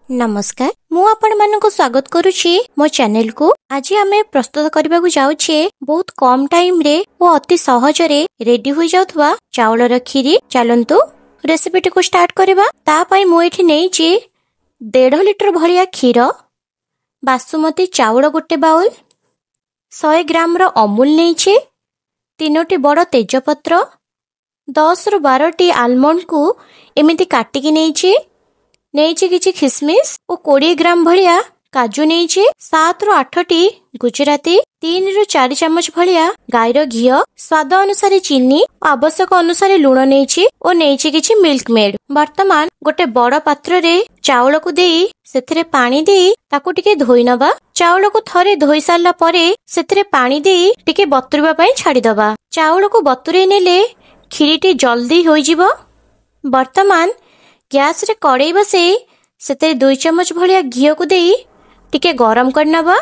नमस्कार मु आपण मानको स्वागत करुछि मो चैनल को। आज आमे प्रस्तुत करबा को जाउछे बहुत कम टाइम रे ओ अति सहज रे रेडी होई जाउथवा चावल र खीरी। चलंतु रेसिपी को स्टार्ट करबा। ता पई मु एठी नै छि 1.5 लिटर भलिया खीर, बासुमती चावल गोटे बाउल, 100 ग्राम रो अमूल नै छि, 3टी बड़ तेजपत्र, 10 रु 12टी आलमंड को एमिति काटी की नै छि, किछि खिसमिस और 20 ग्राम भलिया काजू नहीं 7 रु 8टी गुजराती, 3 रु 4 चम्मच भलिया गायर घी, स्वाद अनुसार चीनी, आवश्यक अनुसार लुण नहीं और नहीं किछि मिल्क मेड। वर्तमान गोटे बड़ पात्र रे चावल को देई सेथिरे पानी देई ताकू टिके धोई नबा। चावल को थरे धोई सारला परे सेथिरे पानी देई टिके बतुरबा पई छाड़ी दबा। चावल को बतुरई नेले खीरीटी जल्दी होई जिवो। वर्तमान गैस रे कड़ाई बसई सेते 2 चम्मच भलिया घी को देई टिके गरम करनबा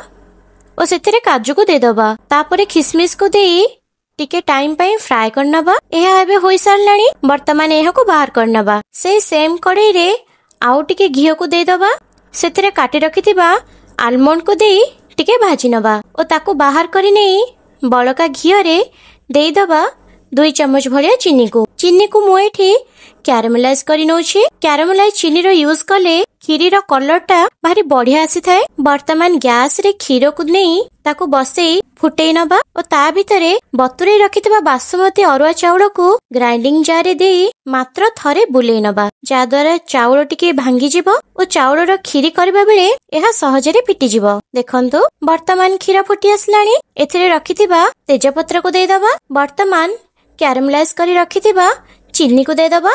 और सेतिरे काजू को दे दबा। तापरे खिसमिस को देई टिके टाइम पई फ्राई करनबा। एहा एबे होई सारलानी। वर्तमान एहा को बाहर करनबा। से सेम कड़ाई रे आउ टिके घी को दे दबा। सेतिरे काटी रखितिबा आलमंड को देई टिके भाजी नबा और ताको बाहर करी नेई बळका घी रे देई दबा 2 चम्मच भलिया चीनी को मु एठी कैरामेलाइज करी नौछि। कैरामेलाइज चीनी रो यूज कले खीरी रो कलर टा भारी बढ़िया आसी थाए। वर्तमान गैस रे खीर को नहीं ताको बसेई फुटेई नबा और ता भितरे बतुरई रखितबा बासमती अरुआ चावल को ग्राइंडिंग जार रे देई मात्र थरे बुलेई नबा, जा द्वारा चावल टिके भांगी जिवो और चावल रो खीरी करबा बेले एहा सहज रे पिटी जिवो। देखंतु वर्तमान खीर फुटी आसलानी। एथिरे रखितबा तेजपत्र को देई दबा। वर्तमान कैरामेलाइज करी रखितबा चीनी को दे दबा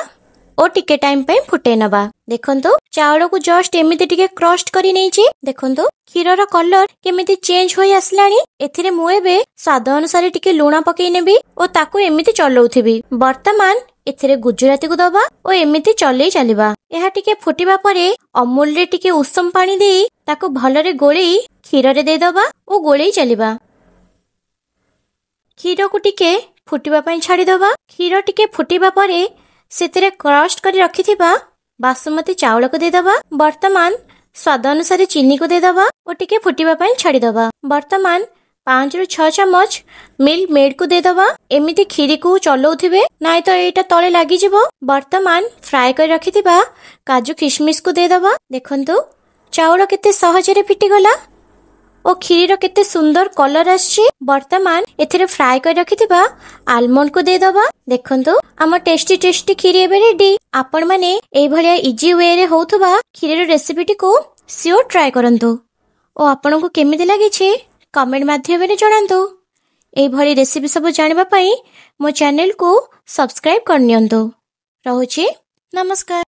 और टिके टाइम पे फुटे नबा। देखंतु चावल को जस्ट एमिति टिके क्रस्ट करी नै छि। देखंतु खीर रो कलर केमिति चेंज होई आसलानी। एथिरे मु एबे स्वाद अनुसार टिके लूण पकेई नेबी और ताको एमिति चलौथिबी। वर्तमान एथिरे गुजराती को दबा और एमिति चलेई चलीबा। एहा टिके फुटीबा परे अमूल रे टिके उषम पानी देई ताको भलरे गोळेई खीर रे दे दबा और गोळेई चलीबा। खीर को टिके फुटीबा पई छाड़ी दबा। खीर टिके फुटीबा परे सेतिरे क्रस्ट करी रखिथिबा बासमती चावल को दे दबा। वर्तमान स्वाद अनुसार चीनी को दे दबा और टिके फुटीबा पई छाड़ी दबा। वर्तमान 5 रु 6 चम्मच मिल्क मेड को दे दबा। एमिति खीरी को चलौथिबे नाइ तो एटा तळे लागि जिवो। वर्तमान फ्राई कर रखिथिबा काजू किशमिश को दे दबा। देखंतु चावल केते सहज रे फिटी गला और खीरी रो केते सुंदर कलर आछि। वर्तमान एथिरे फ्राई कर रखिथिबा आलमंड को दे दबा। देखंतु हम टेस्टी खीरी एबे रेडी। आपण माने एई भलिया इजी वे रे होथबा खीरी रो रेसिपीटी को श्योर ट्राई करंतु और आपन को केमिति लागि छि कमेंट माध्यम रे जणांतु। एई भली रेसिपी सब जानिबा पई मो चैनल को सब्सक्राइब करनियंतु। रहूछि नमस्कार।